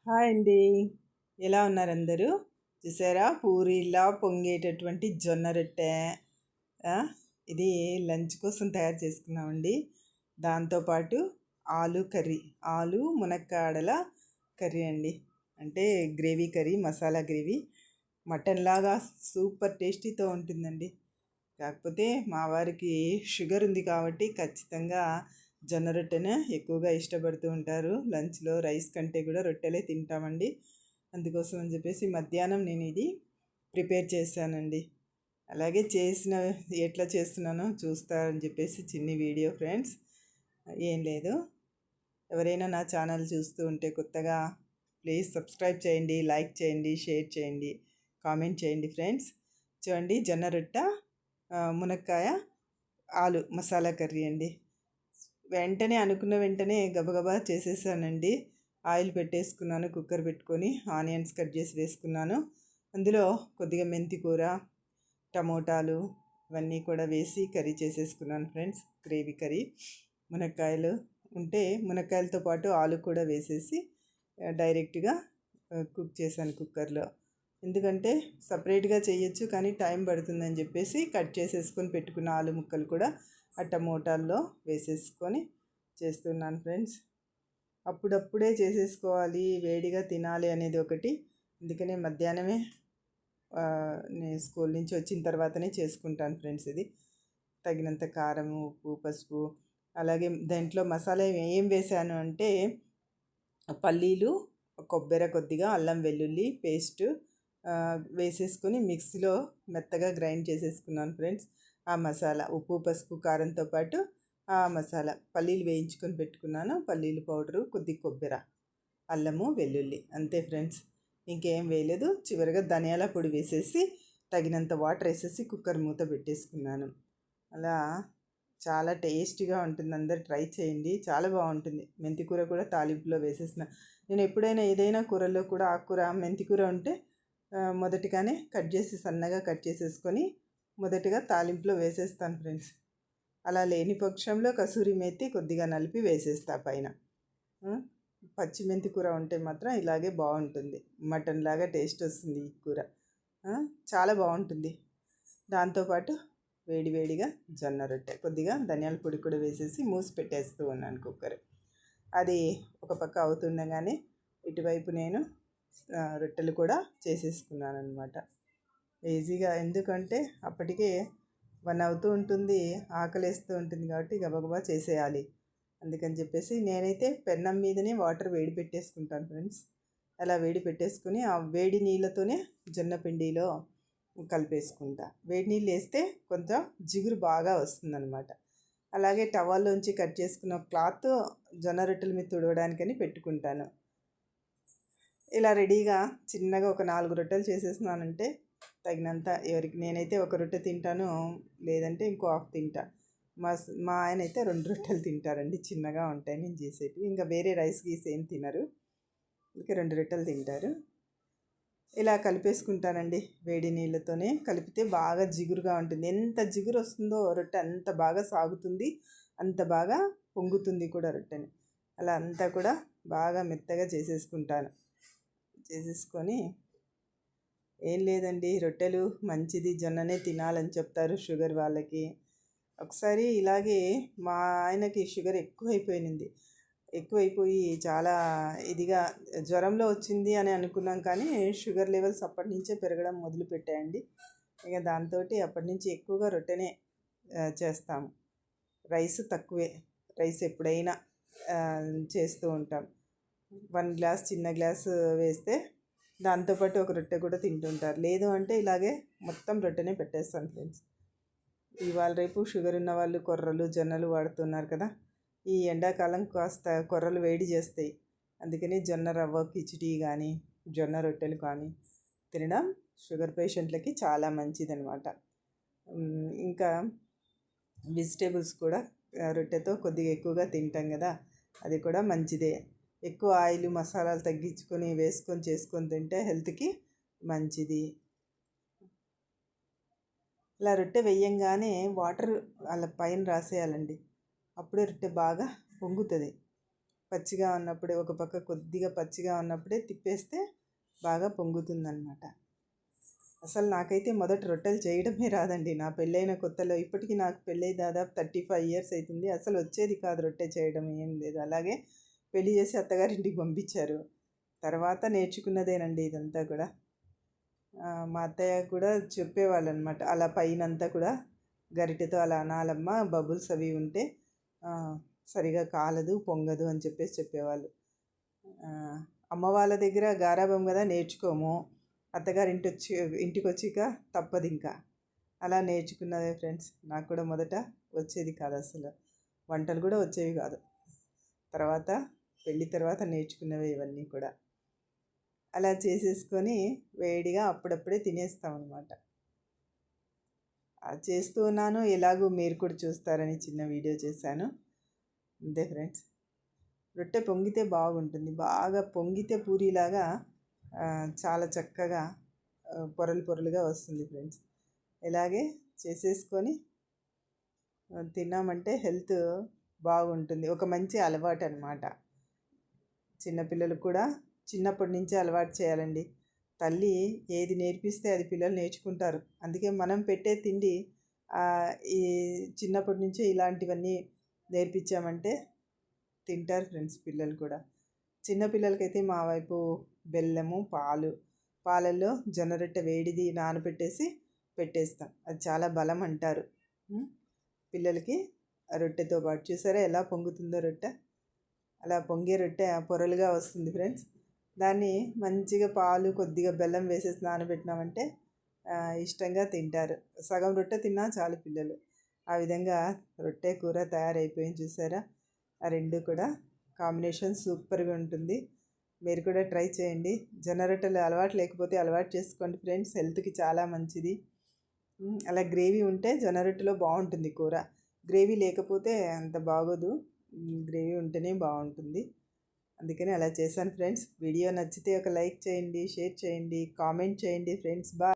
Hi అండి. ఎలా ఉన్నారు అందరూ? చూసారా పూరీలా పొంగేటటువంటి జొన్న రొట్టె. ఆ, ఇది లంచ్ కోసం తయారు చేసుకున్నామండి. దాంతోపాటు ఆలు కర్రీ, ఆలు మునక్కాడల కర్రీ అండి. అంటే gravy curry, masala gravy mutton లాగా సూపర్ టేస్టీతో ఉంటుందండి. కాకపోతే మా వారికి షుగర్ ఉంది కాబట్టి ఖచ్చితంగా జొన్న రొట్టెనే ఎక్కువగా ఇష్టపడుతూ ఉంటారు. లంచ్లో రైస్ కంటే కూడా రొట్టెలే తింటామండి. అందుకోసం అని చెప్పేసి మధ్యాహ్నం నేను ఇది ప్రిపేర్ చేశానండి. అలాగే ఎట్లా చేస్తున్నానో చూస్తారని చెప్పేసి చిన్ని వీడియో ఫ్రెండ్స్. ఏం లేదు, ఎవరైనా నా ఛానల్ చూస్తూ ఉంటే కొత్తగా ప్లీజ్ సబ్స్క్రైబ్ చేయండి, లైక్ చేయండి, షేర్ చేయండి, కామెంట్ చేయండి ఫ్రెండ్స్. చూడండి, జొన్న రొట్టె, మునక్కాయ, ఆలు మసాలా కర్రీ అండి. వెంటనే అనుకున్న వెంటనే గబగబా చేసేసానండి. ఆయిల్ పెట్టేసుకున్నాను, కుక్కర్ పెట్టుకొని ఆనియన్స్ కట్ చేసి వేసుకున్నాను. అందులో కొద్దిగా మెంతి కూర, టమోటాలు ఇవన్నీ కూడా వేసి కర్రీ చేసేసుకున్నాను ఫ్రెండ్స్. గ్రేవీ కర్రీ, మునక్కాయలు ఉంటే మునక్కాయలతో పాటు ఆలు కూడా వేసేసి డైరెక్ట్గా కుక్ చేశాను కుక్కర్లో. ఎందుకంటే సపరేట్గా చేయొచ్చు కానీ టైం పడుతుందని చెప్పేసి కట్ చేసేసుకొని పెట్టుకున్న ఆలు ముక్కలు కూడా ఆ టమోటాల్లో వేసేసుకొని చేస్తున్నాను ఫ్రెండ్స్. అప్పుడప్పుడే చేసేసుకోవాలి, వేడిగా తినాలి అనేది ఒకటి. అందుకనే మధ్యాహ్నమే నేను స్కూల్ నుంచి వచ్చిన తర్వాతనే చేసుకుంటాను ఫ్రెండ్స్. ఇది తగినంత కారం, ఉప్పు, పసుపు, అలాగే దాంట్లో మసాలా ఏం వేసాను అంటే పల్లీలు, కొబ్బరి, కొద్దిగా అల్లం వెల్లుల్లి పేస్ట్ వేసేసుకొని మిక్సీలో మెత్తగా గ్రైండ్ చేసేసుకున్నాను ఫ్రెండ్స్. ఆ మసాలా ఉప్పు, పసుపు, కారంతో పాటు ఆ మసాలా పల్లీలు వేయించుకొని పెట్టుకున్నాను, పల్లీలు పౌడరు, కొద్ది కొబ్బరి, అల్లము, వెల్లుల్లి, అంతే ఫ్రెండ్స్. ఇంకేం వేయలేదు. చివరిగా ధనియాల పొడి వేసేసి తగినంత వాటర్ వేసేసి కుక్కర్ మూత పెట్టేసుకున్నాను. అలా చాలా టేస్టీగా ఉంటుంది. అందరు ట్రై చేయండి, చాలా బాగుంటుంది. మెంతి కూర కూడా తాలింపులో వేసేసిన. నేను ఎప్పుడైనా ఏదైనా కూరల్లో కూడా ఆకుకూర, మెంతి కూర ఉంటే మొదటిగానే సన్నగా కట్ చేసేసుకొని మొదటిగా తాలింపులో వేసేస్తాను ఫ్రెండ్స్. అలా లేని పక్షంలో కసూరి మేతి కొద్దిగా నలిపి వేసేస్తా పైన. పచ్చిమెంతి కూర ఉంటే మాత్రం ఇలాగే బాగుంటుంది. మటన్ లాగా టేస్ట్ వస్తుంది ఈ కూర, చాలా బాగుంటుంది. దాంతోపాటు వేడివేడిగా జొన్న రొట్టె, కొద్దిగా ధనియాల పొడి కూడా వేసేసి మూసి పెట్టేస్తూ ఉన్నాను కుక్కర్. అది ఒక పక్క అవుతుండగానే ఇటువైపు నేను రొట్టెలు కూడా చేసేసుకున్నాను అనమాట. ఈజీగా, ఎందుకంటే అప్పటికే 1 అవుతూ ఉంటుంది, ఆకలేస్తూ ఉంటుంది కాబట్టి గబగబా చేసేయాలి. అందుకని చెప్పేసి నేనైతే పెన్నం మీదనే వాటర్ వేడి పెట్టేసుకుంటాను ఫ్రెండ్స్. అలా వేడి పెట్టేసుకుని ఆ వేడి నీళ్ళతోనే జొన్న పిండిలో కలిపేసుకుంటా. వేడి నీళ్ళు వేస్తే కొంచెం జిగురు బాగా వస్తుందన్నమాట. అలాగే టవాల్లోంచి కట్ చేసుకున్న క్లాత్ జొన్న రొట్టెల మీద తుడవడానికని పెట్టుకుంటాను. ఇలా రెడీగా చిన్నగా ఒక 4 రొట్టెలు చేసేసినానంటే తగినంత ఎవరికి, నేనైతే ఒక రొట్టె తింటాను, లేదంటే ఇంకో హాఫ్ తింటా. మా ఆయన అయితే 2 రొట్టెలు తింటారండి, చిన్నగా ఉంటాయి నేను చేసేటివి. ఇంకా వేరే రైస్ గీస్ ఏం తినరు, ఇంకా 2 రొట్టెలు తింటారు. ఇలా కలిపేసుకుంటానండి. వేడి నీళ్ళతోనే కలిపితే బాగా జిగురుగా ఉంటుంది. ఎంత జిగురు వస్తుందో రొట్టె అంత బాగా సాగుతుంది, అంత బాగా పొంగుతుంది కూడా రొట్టెని. అలా అంతా కూడా బాగా మెత్తగా చేసేసుకుంటాను. చేసేసుకొని, ఏం లేదండి, రొట్టెలు మంచిది, జొన్ననే తినాలని చెప్తారు షుగర్ వాళ్ళకి. ఒకసారి ఇలాగే మా ఆయనకి షుగర్ ఎక్కువైపోయి చాలా ఇదిగా జ్వరంలో వచ్చింది అని అనుకున్నాం, కానీ షుగర్ లెవెల్స్ అప్పటి నుంచే పెరగడం మొదలుపెట్టాయండి. ఇక దాంతో అప్పటి నుంచి ఎక్కువగా రొట్టెనే చేస్తాము. రైస్ తక్కువే, రైస్ ఎప్పుడైనా చేస్తూ ఉంటాం. 1 గ్లాస్ చిన్న గ్లాసు వేస్తే దాంతోపాటు ఒక రొట్టె కూడా తింటుంటారు. లేదు అంటే ఇలాగే మొత్తం రొట్టెనే పెట్టేస్తాను ఫ్రెండ్స్. ఇవాళ రేపు షుగర్ ఉన్న వాళ్ళు కొర్రలు, జొన్నలు వాడుతున్నారు కదా. ఈ ఎండాకాలం కాస్త కొర్రలు వేడి చేస్తాయి. అందుకని జొన్న రవ్వ కిచిడి కానీ, జొన్న రొట్టెలు కానీ తినడం షుగర్ పేషెంట్లకి చాలా మంచిదనమాట. ఇంకా వెజిటేబుల్స్ కూడా రొట్టెతో కొద్దిగా ఎక్కువగా తింటాం కదా, అది కూడా మంచిదే. ఎక్కువ ఆయిల్, మసాలాలు తగ్గించుకొని చేసుకొని తింటే హెల్త్కి మంచిది. ఇలా రొట్టె వేయంగానే వాటర్ అలా పైన రాసేయాలండి, అప్పుడే రొట్టె బాగా పొంగుతుంది. పచ్చిగా ఉన్నప్పుడే ఒక పక్క కొద్దిగా పచ్చిగా ఉన్నప్పుడే తిప్పేస్తే బాగా పొంగుతుందన్నమాట. అసలు నాకైతే మొదట రొట్టెలు చేయడమే రాదండి. నా పెళ్ళైన కొత్తలో, ఇప్పటికి నాకు పెళ్ళై దాదాపు 35 ఇయర్స్ అవుతుంది. అసలు వచ్చేది కాదు రొట్టె చేయడం, ఏం లేదు. అలాగే పెళ్లి చేసి అత్తగారింటికి పంపించారు. తర్వాత నేర్చుకున్నదేనండి ఇదంతా కూడా. మా అత్తయ్య కూడా చెప్పేవాళ్ళనమాట, అలా పైనంతా కూడా గరిటెతో అలా అనాలమ్మ, బబుల్స్ అవి ఉంటే సరిగా కాలదు, పొంగదు అని చెప్పేవాళ్ళు. అమ్మ వాళ్ళ దగ్గర గారాబం కదా, నేర్చుకోము. ఇంటికి వచ్చిక తప్పదు ఇంకా. అలా నేర్చుకున్నదే ఫ్రెండ్స్. నాకు కూడా మొదట వచ్చేది కాదు, అసలు వంటలు కూడా వచ్చేవి కాదు. తర్వాత పెళ్ళి తర్వాత నేర్చుకున్నవే ఇవన్నీ కూడా. అలా చేసేసుకొని వేడిగా అప్పుడప్పుడే తినేస్తాం అనమాట. చేస్తూ ఉన్నాను, ఎలాగూ మీరు కూడా చూస్తారని చిన్న వీడియో చేశాను అంతే ఫ్రెండ్స్. రొట్టె పొంగితే బాగుంటుంది, బాగా పొంగితే పూరీలాగా చాలా చక్కగా పొరలు పొరలుగా వస్తుంది ఫ్రెండ్స్. ఇలాగే చేసేసుకొని తిన్నామంటే హెల్త్ బాగుంటుంది. ఒక మంచి అలవాటు అనమాట. చిన్నపిల్లలకు కూడా చిన్నప్పటి నుంచే అలవాటు చేయాలండి. తల్లి ఏది నేర్పిస్తే అది పిల్లలు నేర్చుకుంటారు. అందుకే మనం పెట్టే తిండి ఈ చిన్నప్పటి నుంచే ఇలాంటివన్నీ నేర్పించామంటే తింటారు ఫ్రెండ్స్ పిల్లలు కూడా. చిన్నపిల్లలకైతే మా వైపు బెల్లము, పాలల్లో జొన్న రొట్టె వేడిది నానబెట్టేసి పెట్టేస్తాం. అది చాలా బలం అంటారు పిల్లలకి. రొట్టెతో పాటు చూసారా ఎలా పొంగుతుందో రొట్టె. అలా పొంగే రొట్టె పొరలుగా వస్తుంది ఫ్రెండ్స్. దాన్ని మంచిగా పాలు, కొద్దిగా బెల్లం వేసేసి నానబెట్టినామంటే ఇష్టంగా తింటారు. సగం రొట్టె తిన్నా చాలు పిల్లలు. ఆ విధంగా రొట్టె కూర తయారైపోయింది చూసారా. ఆ రెండు కూడా కాంబినేషన్ సూపర్గా ఉంటుంది. మీరు కూడా ట్రై చేయండి. జొన్న రొట్టెలు అలవాటు లేకపోతే అలవాటు చేసుకోండి ఫ్రెండ్స్, హెల్త్కి చాలా మంచిది. అలా గ్రేవీ ఉంటే జొన్న రొట్టెలో బాగుంటుంది కూర. గ్రేవీ లేకపోతే అంత బాగోదు, గ్రేవీ ఉంటేనే బాగుంటుంది. అందుకని అలా చేశాను ఫ్రెండ్స్. వీడియో నచ్చితే ఒక లైక్ చేయండి, షేర్ చేయండి, కామెంట్ చేయండి ఫ్రెండ్స్. బాయ్.